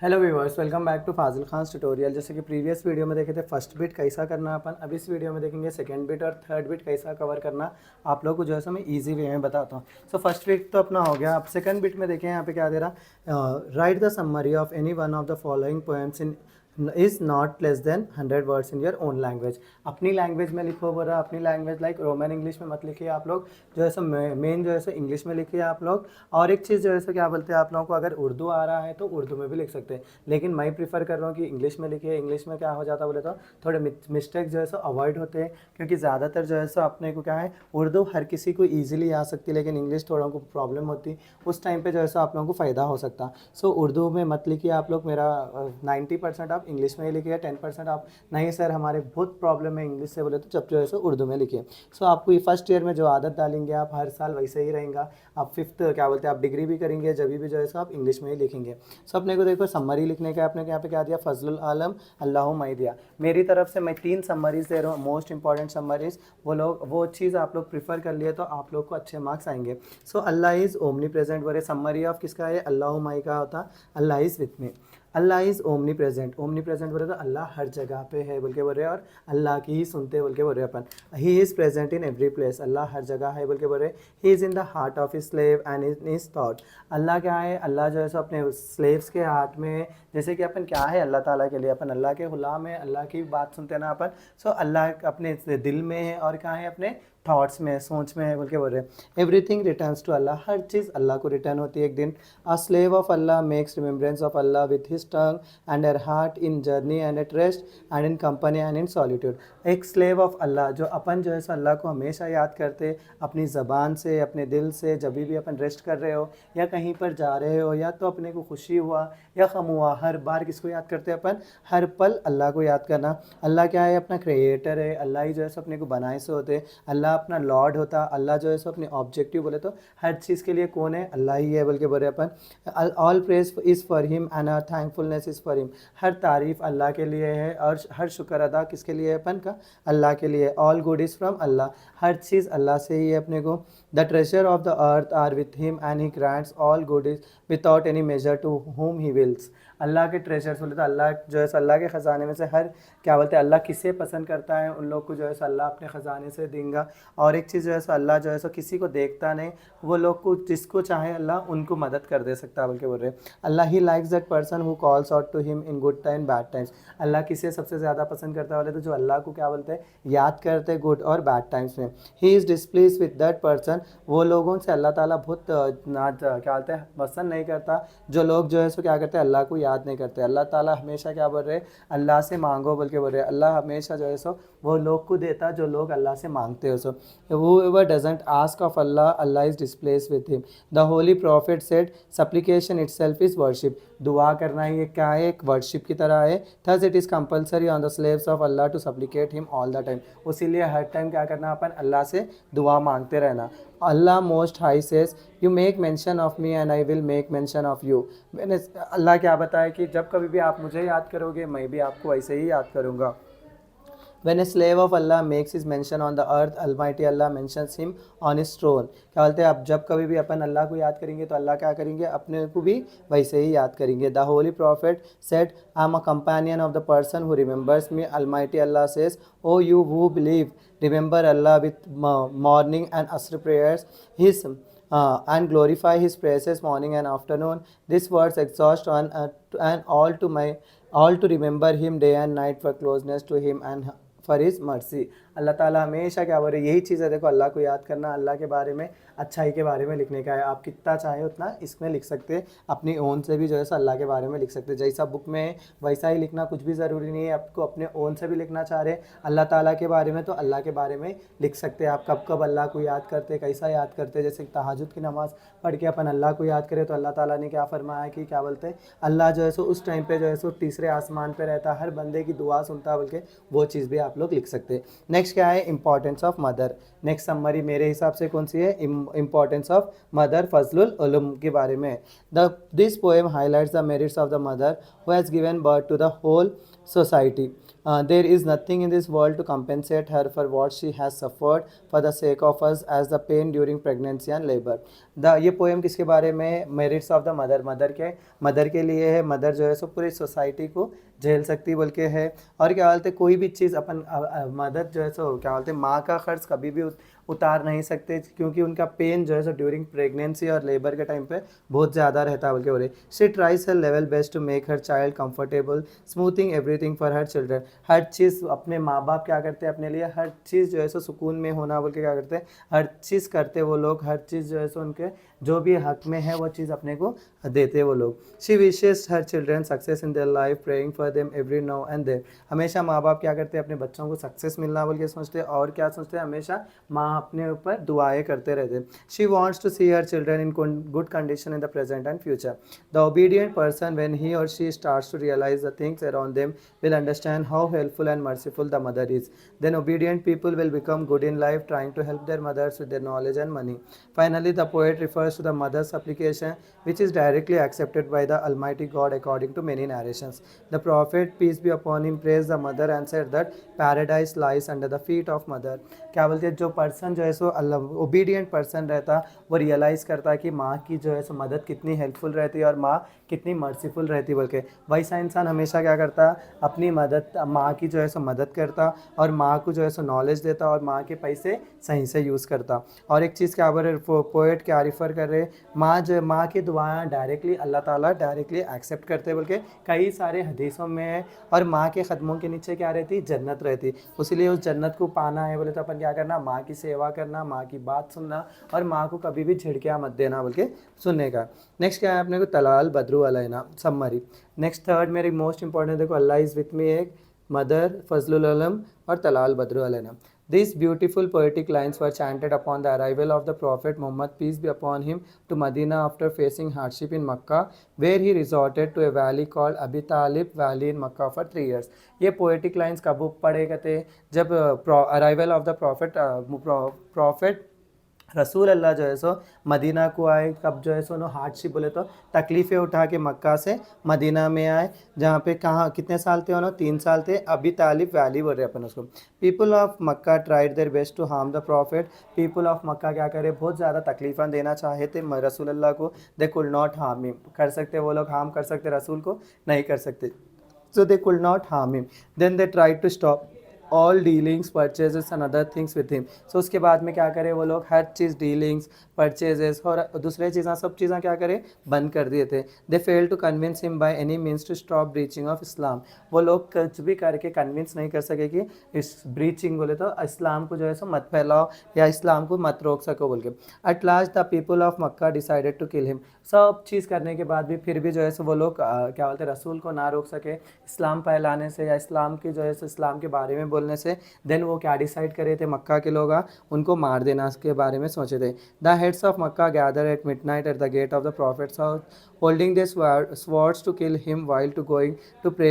Hello viewers, welcome back to Fazil Khan's tutorial. जैसे कि previous video में देखे थे फर्स्ट बिट कैसा करना अपन, अब इस वीडियो में देखेंगे सेकंड बिट और थर्ड बिट कैसा कवर करना आप लोग को जो है सो मैं इजी वे में बताता हूँ। सो फर्स्ट बिट तो अपना हो गया। अब सेकंड बिट में देखें यहाँ पे क्या दे रहा, right the summary of any one of the following poems in is not less than 100 words in your own language. अपनी लैंग्वेज में लिखो बोला, अपनी लैंग्वेज लाइक रोमन इंग्लिश में मत लिखिए आप लोग, जो है सो मेन जो है सो इंग्लिश में लिखिए आप लोग। और एक चीज़ जो है सो क्या बोलते हैं आप लोगों को, अगर उर्दू आ रहा है तो उर्दू में भी लिख सकते हैं, लेकिन मैं प्रीफर कर रहा हूँ कि इंग्लिश में लिखिए। इंग्लिश में क्या हो जाता है बोले तो थोड़े मिस्टेक जो है सो अवॉइड होते हैं, क्योंकि ज़्यादातर जो है सो अपने को क्या है, उर्दू हर किसी को ईजिली आ सकती है, लेकिन इंग्लिश थोड़ा को प्रॉब्लम होती। उस टाइम पे जो है सो आप लोगों को फ़ायदा हो सकता। सो उर्दू में मत लिखिए आप लोग, मेरा 90% आप इंग्लिश में ही लिखिए, 10% आप नहीं सर हमारे बहुत प्रॉब्लम है इंग्लिश से बोले तो जब जो है सो उर्दू में लिखिए। सो आपको ये फर्स्ट ईयर में जो आदत डालेंगे आप, हर साल वैसे ही रहेगा। आप फिफ्थ क्या बोलते हैं, आप डिग्री भी करेंगे जब भी जो है सो आप इंग्लिश में ही लिखेंगे। सो अपने को देखो समरी लिखने का, आपने यहाँ पे क्या दिया, फजलुल आलम अल्लाह मई दिया। मेरी तरफ से मैं 3 समरीज दे रहा हूँ, मोस्ट इंपॉर्टेंट समरीज। वो चीज़ आप लोग प्रीफर कर लिए तो आप लोग को अच्छे मार्क्स आएंगे। So Allah is omnipresent बोले, समरी ऑफ किसका है, अल्लाह मई का होता, Allah is with me. Allah is omnipresent, omnipresent बोले तो अल्लाह हर जगह पे है बोल के बोल रहे हैं, और अल्लाह की ही सुनते बोल के बोल रहे हैं अपन। He is present in every place, अल्लाह हर जगह है बोल के बोल रहे हैं। He is in the heart of his slave and in his thought, अल्लाह क्या है, अल्लाह जो है सो अपने स्लेव्स के हार्ट में है। जैसे कि अपन क्या है अल्लाह ताला के लिए, अपन अल्लाह के गुलाम है, अल्लाह की बात सुनते हैं ना अपन। सो अल्लाह अपने दिल में है, और कहाँ है, अपने थॉट्स में, सोच में है बोल के बोल रहे हैं। एवरीथिंग रिटर्न्स टू अल्लाह, हर चीज़ अल्लाह को रिटर्न होती है एक दिन। A slave of Allah makes remembrance of Allah with his tongue and her heart in journey and at rest and in company and in solitude. एक स्लेव ऑफ अल्लाह, जो अपन जो है सो अल्लाह को हमेशा याद करते अपनी ज़बान से, अपने दिल से, जब भी अपन रेस्ट कर रहे हो या कहीं पर जा रहे हो, या तो अपने को खुशी हुआ या गम हुआ, हर बार किसको याद करते हैं अपन, हर पल अल्लाह को याद करना। अल्लाह क्या है, अपना क्रिएटर है, अल्लाह ही जो है सो अपने को बनाए से होते, अल्लाह अपना लॉर्ड होता। अल्लाह जो है सो अपने ऑब्जेक्टिव बोले तो हर चीज़ के लिए कौन है, अल्लाह ही है बोल के बोले अपन। All praise is for him and our thankfulness is for him, हर तारीफ़ अल्लाह के लिए है और हर शुक्र अदा किसके लिए है अपन का, अल्लाह के लिए। All good is from Allah, हर चीज़ अल्लाह से ही है अपने को। The treasure of the earth are with him and he grants all good is without any measure to whom he wills. अल्लाह के ट्रेजर्स बोले तो अल्लाह जो है सो अल्लाह के ख़जाने में से हर क्या बोलते हैं, अल्लाह किसे पसंद करता है उन लोग को जो है सो अल्लाह अपने ख़जाने से देंगे। और एक चीज़ जो है सो अल्लाह जो है सो किसी को देखता नहीं, वो लोग को जिसको चाहे अल्लाह उनको मदद कर दे सकता है बोल के बोल रहे हैं। Allah he likes that person who calls out to him in good time bad times, अल्लाह किसे सबसे ज़्यादा पसंद करता है बोले तो जो अल्लाह को क्या बोलते हैं, याद करते हैं गुड और बैड टाइम्स में। He is डिस्प्लीज with that person, वो लोगों से अल्लाह ताला बहुत क्या बोलते हैं, पसंद नहीं करता जो लोग जो है सो क्या करते हैं, अल्लाह को याद नहीं करते। अल्लाह ताला हमेशा क्या बोल रहे हैं, अल्लाह से मांगो बोल के बोल रहे हैं। अल्लाह हमेशा जो है सो वो लोग को देता जो लोग अल्लाह से मांगते हो। सो whoever doesn't ask of Allah, Allah is displeased with him. The holy prophet said, supplication itself is worship. दुआ करना ये क्या है, एक वर्शिप की तरह है। Thus it is compulsory on the slaves of Allah to supplicate him all the time. उसीलिए हर टाइम क्या करना, अपन अल्लाह से दुआ मांगते रहना। Allah most high says, you make mention of me and I will make mention of you. मैंने अल्लाह क्या बताया कि जब कभी भी आप मुझे याद करोगे मैं भी आपको ऐसे ही याद करूँगा। When a slave of Allah makes his mention on the earth, Almighty Allah mentions him on his throne. क्या बोलते हैं, अब जब कभी भी अपन अल्लाह को याद करेंगे तो अल्लाह क्या करेंगे, अपने को भी वैसे ही याद करेंगे। The holy prophet said, I am a companion of the person who remembers me. Almighty Allah says, O you who believe, remember Allah with morning and asr prayers, his and glorify his praises morning and afternoon. This words exhaust on and all to remember him day and night for closeness to him and for his mercy. अल्लाह ताला हमेशा क्या बोल रहे, यही चीज़ है देखो, अल्लाह को याद करना, अल्लाह के बारे में, अच्छाई के बारे में लिखने का है। आप कितना चाहे उतना इसमें लिख सकते हैं, अपनी ओन से भी जो है सो अल्लाह के बारे में लिख सकते हैं। जैसा बुक में है वैसा ही लिखना, कुछ भी ज़रूरी नहीं है। आपको अपने ओन से भी लिखना चाह रहे अल्लाह ताला के बारे में तो अल्लाह के बारे में लिख सकते हैं। आप कब कब अल्लाह को याद करते, कैसा याद करते, जैसे तहज्जुद की नमाज़ पढ़ के अपन अल्लाह को याद करें तो अल्लाह ताला ने क्या फरमाया कि क्या बोलते हैं, अल्लाह जो है सो उस टाइम पे जो है सो तीसरे आसमान पे रहता, हर बंदे की दुआ सुनता, बल्कि वो चीज़ भी आप आप लोग लिख सकते हैं। नेक्स्ट क्या है, importance of mother. Next summary मेरे हिसाब से कौन सी है, importance of mother Fazlul Uloom के बारे में। This poem highlights the merits of the mother who has given birth to the whole society. There is nothing in this world to compensate her for what she has suffered for the sake of us as the pain during pregnancy and labor. ये poem किसके बारे में, merits of the mother, mother के लिए है। Mother जो है सो पूरी सोसाइटी को झेल सकती बोल के है। और क्या बोलते कोई भी चीज़ अपन मदर जो है सो क्या बोलते माँ का खर्च कभी भी उतार नहीं सकते, क्योंकि उनका पेन जो है सो ड्यूरिंग प्रेगनेंसी और लेबर के टाइम पे बहुत ज़्यादा रहता है बोल के बोले। She tries her level best to make her child comfortable, smoothing everything for her children. हर चीज़ अपने माँ बाप क्या करते हैं अपने लिए, हर चीज़ जो है सो सुकून में होना बोल के क्या करते हैं, हर चीज़ करते वो लोग, हर चीज़ जो है सो उनके जो भी हक में है वो चीज़ अपने को देते वो लोग। She wishes her children success in their life, praying for them every now and then. हमेशा माँ बाप क्या करते हैं अपने बच्चों को सक्सेस मिलना बोल के सोचते हैं, और क्या सोचते हैं, हमेशा माँ अपने ऊपर दुआएं करते रहते हैं। She wants to see her children in good condition in the present and future. The obedient person when he or she starts to realise the things around them will understand how helpful and merciful the mother is. Then obedient people will become good in life, trying to help their mothers with their knowledge and money. Finally, the poet refers to the mother's supplication, which is directly accepted by the Almighty God according to many narrations. The prophet, peace be upon him, praised the mother and said that paradise lies under the feet of mother. क्या बोलते हैं, जो person जो है सो obedient person रहता वो realise करता है कि माँ की जो है सो मदद कितनी हेल्पफुल रहती है और माँ कितनी मर्सीफुल रहती बोल के। वैसा इंसान हमेशा क्या करता, अपनी मदद माँ की जो है सो मदद करता और माँ को जो है सो नॉलेज देता और माँ के पैसे सही से यूज़ करता। और एक चीज़ क्या बोल रहे पोएट क्या रिफ़र कर रहे, माँ की दुआएं डायरेक्टली अल्लाह ताला डायरेक्टली एक्सेप्ट करते बोल के कई सारे हदीसों में है। और माँ के कदमों के नीचे क्या रहती, जन्नत रहती। इसलिए उस जन्नत को पाना है बोले तो अपन क्या करना, माँ की सेवा करना, माँ की बात सुनना और माँ को कभी भी झिड़कियाँ मत देना बोल के सुनने का। नेक्स्ट क्या है अपने को, तलाल बद्रू अलैना समरी। नेक्स्ट थर्ड मेरी मोस्ट इंपॉर्टेंट देखो, अल्लाह इज़ विथ मी, एक मदर फजलुल उलम और तलाल बद्रू अलैना। These beautiful poetic lines were chanted upon the arrival of the Prophet Muhammad, peace be upon him, to Medina after facing hardship in Makkah, where he resorted to a valley called Abi Talib Valley in Makkah for 3 years. ये poetic lines कब पढ़े गए थे, जब arrival of the prophet रसूल अल्लाह जो है सो Medina को आए। कब जो है सो नो हार्डशिप बोले तो तकलीफ़ें उठा के मक्का से मदीना में आए, जहाँ पे कहाँ कितने साल थे उन्होंने, 3 साल थे। अभी तालिब वैली बोल रहे अपन उसको। People of Mecca tried their best to harm the prophet. People of Mecca क्या करे, बहुत ज़्यादा तकलीफ़ें देना चाहे थे रसूल अल्लाह को। दे कुड नॉट हार्म हिम, कर सकते वो लोग हार्म कर सकते रसूल को, नहीं कर सकते। So they could not harm him. Then they tried to stop all dealings purchases and other things with him. So उसके बाद में क्या करें वो लोग, हर चीज़ डीलिंग्स परचेजेस और दूसरे चीज़ें सब चीज़ें क्या करें, बंद कर दिए थे। They fail to convince him by any means to stop preaching of Islam. वो लोग कुछ भी करके कन्विंस नहीं कर सके कि इस ब्रीचिंग बोले तो इस्लाम को जो है सो मत फैलाओ या इस्लाम को मत रोक सको बोल के। At last the people of Mecca decided to kill him. सब चीज़ करने के बाद भी फिर भी जो है सो वो लोग क्या बोलते हैं, रसूल को ना रोक सके इस्लाम फैलाने से या इस्लाम की जो है सो इस्लाम के बारे में बोलने से। देन वो क्या डिसाइड करे थे, मक्का के लोग उनको मार देना के बारे में सोचे थे। The heads of Mecca gather at midnight at the gate of the prophet's house, holding their swords to kill him while to going to pray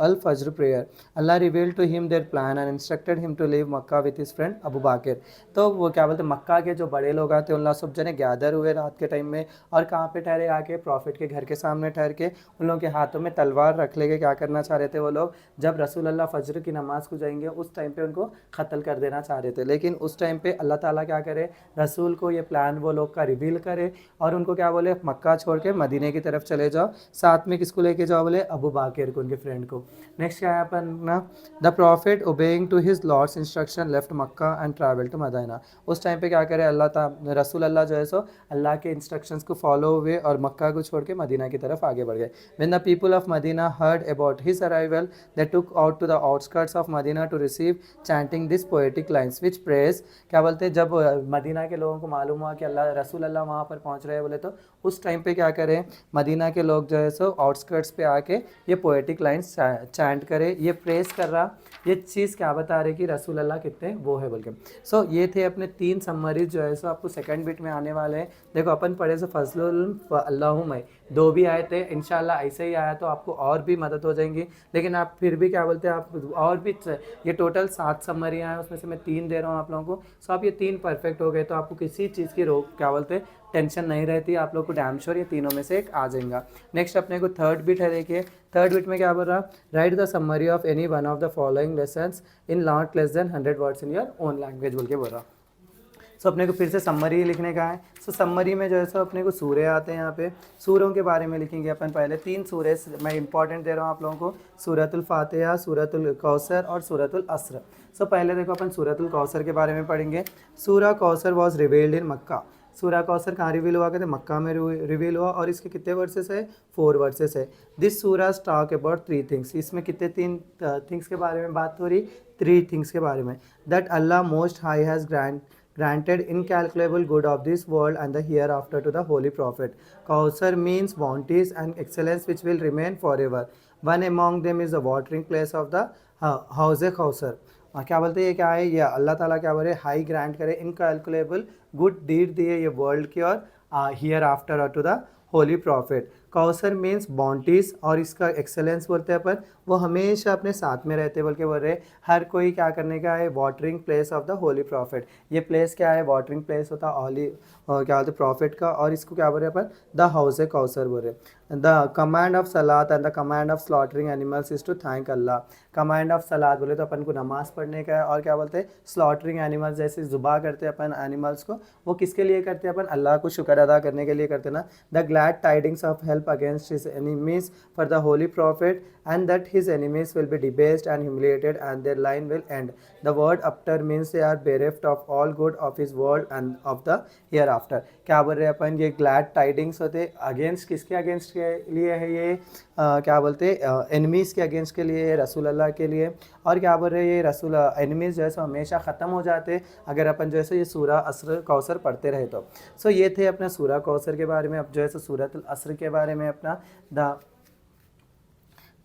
al-Fajr prayer. Allah revealed to him their plan and instructed him to leave Makkah with his friend Abu Bakr. तो वो क्या बोलते हैं, मक्का के जो बड़े लोग आते उन लोग सब जने गैदर हुए रात के टाइम में और कहाँ पे ठहरे, आके प्रॉफिट के घर के सामने ठहर के उन लोगों के हाथों में तलवार रख लेके क्या करना चाह रहे थे वो लोग, जब रसूल अल्लाह फजर की नमाज को जाएंगे उस टाइम पे उनको कत्ल कर देना चाह रहे थे। लेकिन उस टाइम पे अल्लाह ताला क्या करे, रसूल को ये प्लान वो लोग का रिवील करे और उनको क्या बोले, मक्का छोड़ के मदीने की तरफ चले जाओ, साथ में किसको लेके जाओ, बोले अबू बाकर को, उनके फ्रेंड को। नेक्स्ट क्या है अपन ना, the prophet obeying to his lord's instruction left Mecca and travel to Medina. उस टाइम पे क्या करे रसूल अल्लाह जो है सो अल्लाह के इंस्ट्रक्शंस को फॉलो हुए और मक्का को छोड़ के मदीना की तरफ आगे बढ़ गए। When the people of Medina heard about his arrival they took out to the outskirts of Medina to receive chanting this poetic lines which praise. क्या बोलते हैं, जब मदीना के लोगों को मालूम हुआ कि रसूल अल्लाह वहाँ पर पहुँच रहे हैं बोले तो उस टाइम पे क्या करें, मदीना के लोग जो है सो आउटस्कर्ट्स पे आके ये पोएटिक लाइन्स चैंट करे, ये प्रेस कर रहा, ये चीज़ क्या बता रहे कि रसूल अल्लाह कितने वो है बोल के। सो ये थे अपने 3 समरीज जो है सो आपको सेकंड बिट में आने वाले हैं। देखो अपन पढ़े सो फजलुल अल्लाहुम्मा 2 भी आए थे, इंशाल्लाह ऐसे ही आया तो आपको और भी मदद हो जाएंगी। लेकिन आप फिर भी क्या बोलते हैं, आप और भी ये टोटल 7 समरियाँ हैं, उसमें से मैं 3 दे रहा हूँ आप लोगों को। सो आप ये 3 परफेक्ट हो गए तो आपको किसी चीज़ की रोक क्या बोलते हैं टेंशन नहीं रहती, आप लोग को डैम श्योर ये तीनों में से एक आ जाएगा। नेक्स्ट अपने को थर्ड बिट है, देखिए थर्ड बिट में क्या बोल रहा, right the summary of any one of the following lessons in not less than 100 words in your own language बोल के बोल रहा। सो अपने को फिर से समरी लिखने का है। सो समरी में जो है सो अपने को सूरे आते हैं, यहाँ पे सूरों के बारे में लिखेंगे अपन। पहले 3 सूरे मैं इंपॉर्टेंट दे रहा हूँ आप लोगों को, सूरतुल फातिहा, सूरतुल कौसर और सूरतुल असर। सो पहले देखो अपन सूरतुल कौसर के बारे में पढ़ेंगे। सूरा कौसर वॉज रिवील्ड इन मक्का। सूरा कौसर कहाँ रिवील हुआ, कहते मक्का में रिवील हुआ, और इसके कितने वर्सेस है, 4 वर्सेस है। दिस सूरा टॉक अबाउट 3 थिंग्स। इसमें कितने 3 थिंग्स के बारे में बात हो रही, 3 थिंग्स के बारे में। That Allah most high has granted incalculable good of this world and the hereafter to the holy prophet. Kausar means bounties and excellence which will remain forever. One among them is the watering place of the house Kausar. क्या बोलते हैं ये क्या है, ये अल्लाह ताला क्या बोल रहे, हाई ग्रांट करे इनकैलकुलेबल गुड डीड दिए ये वर्ल्ड की और hereafter to the holy prophet. कौसर मीन्स बॉन्टीज, और इसका एक्सेलेंस बोलते हैं अपन, वो हमेशा अपने साथ में रहते बोल के बोल रहे। हर कोई क्या करने का है, watering place of the holy profit. ये प्लेस क्या है, वाटरिंग प्लेस होता है होली क्या बोलते प्रॉफिट का, और इसको क्या बोल रहे अपन, द हाउस कौसर बोल रहे। The command of salat and the command of slaughtering animals is to thank Allah. Command of salat बोले तो अपन को नमाज पढ़ने का है, और क्या बोलते हैं स्लॉटरिंग एनिमल्स, जैसे ज़ुबा करते हैं अपन एनिमल्स को, वो किसके लिए करते हैं अपन, अल्लाह को शुक्र अदा करने के लिए करते हैं ना। The glad tidings of help against his enemies for the holy profit and that his enemies will be debased and humiliated and their line will end. The word after means they are bereft of all good of his world and of the hereafter. क्या बोल रहे हैं अपन, ये glad tidings होते against, किसके against के लिए है ये, क्या बोलते एनिमीज़ के अगेंस्ट के लिए, रसूल अल्लाह के लिए। और क्या बोल रहे हैं ये रसूल एनिमीज़ जो है सो हमेशा ख़त्म हो जाते अगर अपन जो है सो ये सूरा असर कौसर पढ़ते रहे तो। सो ये थे अपना सूरा कौसर के बारे में। अब जो है सो सूरतुल असर के बारे में अपना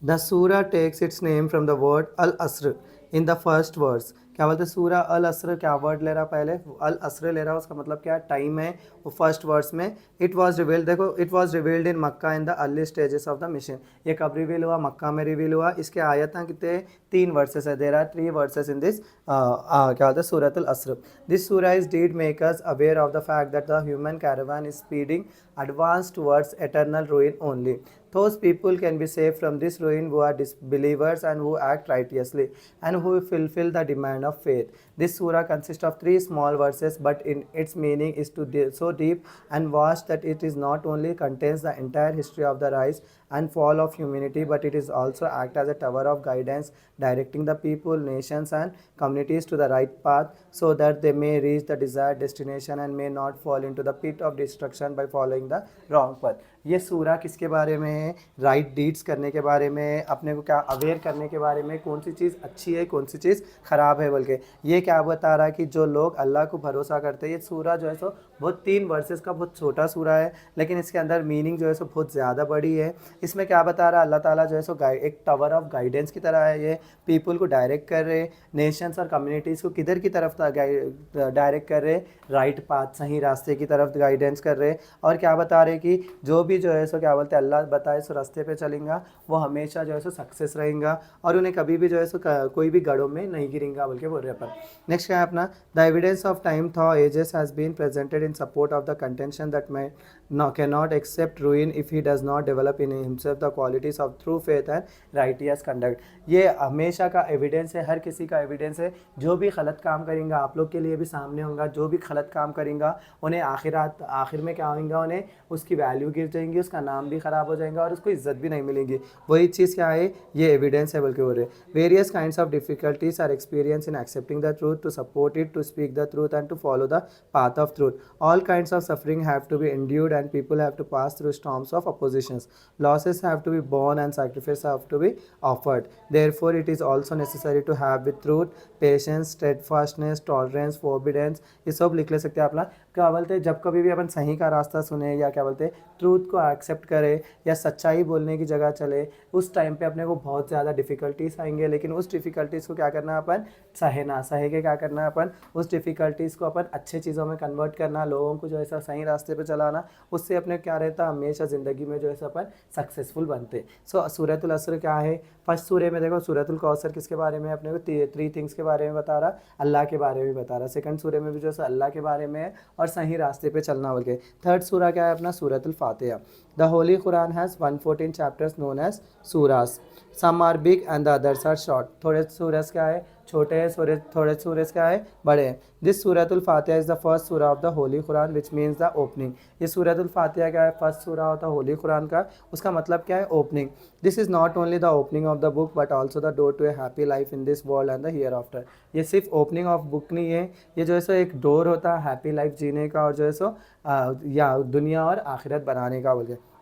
The surah takes its name from the word al-asr in the first verse. क्या बोलते हैं सूरा अल असर, क्या वर्ड ले रहा, पहले अल असर ले रहा, उसका मतलब क्या टाइम है, वो फर्स्ट वर्ड्स में। इट वाज रिवील्ड, देखो it was revealed in Mecca in the early stages of the mission. ये कब रिवील हुआ, मक्का में रिवील हुआ। इसके आयत हैं कितने, 3 वर्सेस है, there are 3 verses in this क्या बोलते हैं सूरतुल असर। This surah is deed make us aware of the fact that the human caravan is speeding advance towards eternal ruin only. Those people can be saved from this ruin who are disbelievers and who act righteously and who fulfill the demand of faith. This surah consists of 3 small verses, but in its meaning is so deep and vast that it is not only contains the entire history of the rise and fall of humanity, but it is also act as a tower of guidance, directing the people, nations and communities to the right path so that they may reach the desired destination and may not fall into the pit of destruction by following the wrong path. ये सूरा किसके बारे में है, right deeds करने के बारे में, अपने को क्या अवेयर करने के बारे में, कौन सी चीज़ अच्छी है कौन सी चीज़ ख़राब है बोल के। ये क्या बता रहा है कि जो लोग अल्लाह को भरोसा करते हैं, ये सूरा जो है सो बहुत 3 वर्सेस का बहुत छोटा सूरा है, लेकिन इसके अंदर मीनिंग जो है सो बहुत ज़्यादा बड़ी है। इसमें क्या बता रहा है, अल्लाह ताला जो है सो एक टावर ऑफ गाइडेंस की तरह है, ये पीपल को डायरेक्ट कर रहे, नेशंस और कम्युनिटीज़ को किधर की तरफ डायरेक्ट कर रहे, राइट पाथ, सही रास्ते की तरफ गाइडेंस कर रहे। और क्या बता रहे कि जो भी जो है सो क्या बोलते हैं अल्लाह बताए सो रास्ते पे चलेगा, वो हमेशा जो है सो सक्सेस रहेगा और उन्हें कभी भी जो है सो कोई भी गड़ों में नहीं गिरेगा बोल के बोल रहे हैं अपन। नेक्स्ट क्या है अपना, the evidence of time through ages has been presented in support of the contention that man cannot accept ruin if he does not develop in himself the qualities of true faith and righteous conduct. ये हमेशा का evidence है, हर किसी का evidence है। जो भी गलत काम करेंगे आप लोग के लिए भी सामने होगा, जो भी गलत काम करेंगा उन्हें आखिर में क्या होगा, उन्हें उसकी वैल्यू गिर जाएंगी, उसका नाम भी ख़राब हो जाएगा और उसको इज्जत भी नहीं मिलेगी। वही चीज़ क्या है, ये एविडेंस है बोल के बोल रहे। Various kinds of difficulties are experience in accepting the truth, to support it, to speak the truth and to follow the path of truth. All kinds of suffering have to be endured and people have to pass through storms of oppositions. Losses have to be borne and sacrifices have to be offered. Therefore, it is also necessary to have with truth, patience, steadfastness, tolerance, forbearance. ये सब लिख ले सकते हैं अपना। क्या बोलते हैं, जब कभी भी अपन सही का रास्ता सुने या क्या बोलते हैं ट्रूथ ट्रूथ को एक्सेप्ट करे या सच्चाई बोलने की जगह चले, उस टाइम पे अपने को बहुत ज़्यादा डिफ़िकल्टीज़ आएंगे, लेकिन उस डिफ़िकल्टीज़ को क्या करना है अपन, सहे के क्या करना है अपन, उस डिफ़िकल्टीज़ को अपन अच्छे चीज़ों में कन्वर्ट करना, लोगों को जो है सही रास्ते पे चलाना, उससे अपने क्या रहता है हमेशा ज़िंदगी में जो है अपन सक्सेसफुल बनते। सो सूरतुल असर क्या है, फर्स्ट सूरे में देखो सूरतुल कौसर किसके बारे में, अपने को 3 थिंग्स के बारे में बता रहा, अल्लाह के बारे में बता रहा। सेकंड सूरे में भी जो है अल्लाह के बारे में है और सही रास्ते पे चलना बोल के। थर्ड सूरा क्या है अपना, सूरतुल फातिहा। The holy Quran has 114 chapters known as surahs. Some are big and the others are short. थोड़े सूरज क्या है, छोटे हैं, सूरज थोड़े सूरज क्या है, बड़े हैं। दिस सूरतुल फातिहा is the first surah of the holy Quran which means the opening. ये सूरतुल फातिहा क्या है, फर्स्ट सूरा होता है होली कुरान का, उसका मतलब क्या है, opening. This is not only the opening of the book but also the door to a happy life in this world and the hereafter. ये सिर्फ ओपनिंग ऑफ बुक नहीं है, ये जो है सो एक डोर होता है हैप्पी लाइफ जीने का और जो है सो या दुनिया और आखिरत बनाने का बोल के।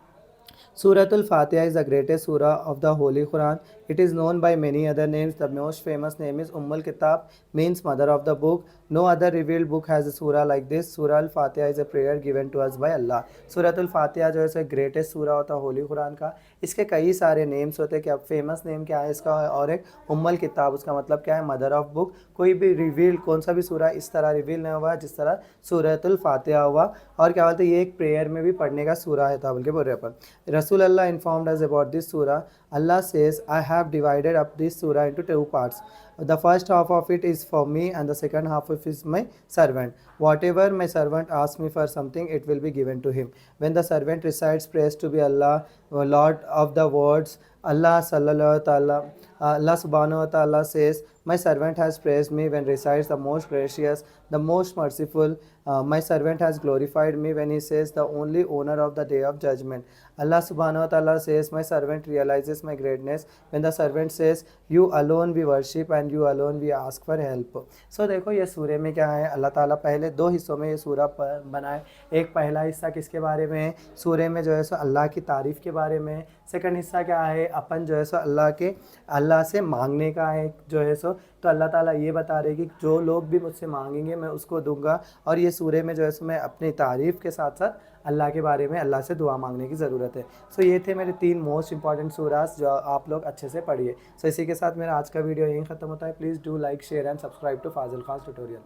Suratul Fatiha is the greatest surah of the Holy Quran. It is known by many other names. The most famous name is Kitab, means mother of the book. No other revealed book has a surah like this. Surah Al-Fatiha is a prayer given to us by Allah. Suratul Fatiha जो है greatest सूरा होता है होली कुरान का। इसके कई सारे names होते हैं, क्या फेमस नेम क्या है इसका, और एक उम्मुल किताब, उसका मतलब क्या है, मदर ऑफ बुक। कोई भी रिवील कौन सा भी सूरा इस तरह रिवील नहीं हुआ जिस तरह सूरतुल फातिहा हुआ। और क्या बोलते हैं, ये एक प्रेयर में भी पढ़ने का सूरा है था बोल के बोल रहे अपन। रसूल अल्लाह इन्फॉर्म्ड अस अबाउट दिस सूरा। Allah says, I have divided up this surah into 2 parts. The first half of it is for me and the second half of it is my servant. Whatever my servant asks me for something, it will be given to him. When the servant recites praise to be Allah, Lord of the worlds, Allah subhanahu wa ta'ala says, my servant has praised me when recites the most gracious, the most merciful. My servant has glorified me when he says the only owner of the day of judgment. Allah subhanahu wa ta'ala says, my servant realizes my greatness when the servant says, you alone we worship and you alone we ask for help. So देखो ये सूरे में क्या है, अल्लाह ताला पहले 2 हिस्सों में ये सूरा बनाए। एक पहला हिस्सा किसके बारे में है, सूरे में जो है सो अल्लाह की तारीफ़ के बारे में। सेकंड हिस्सा क्या है, अपन जो है सो अल्लाह से मांगने का है जो है सो। तो अल्लाह ताला ये बता रहे कि जो लोग भी मुझसे मांगेंगे मैं उसको दूंगा। और ये सूरे में जो है सो मैं अपनी तारीफ़ के साथ साथ अल्लाह के बारे में, अल्लाह से दुआ मांगने की ज़रूरत है। सो ये थे मेरे 3 मोस्ट इंपॉर्टेंट सूरास जो आप लोग अच्छे से पढ़िए। सो इसी के साथ मेरा आज का वीडियो यहीं ख़त्म होता है। Please do like share and subscribe to Fazil Khan tutorial.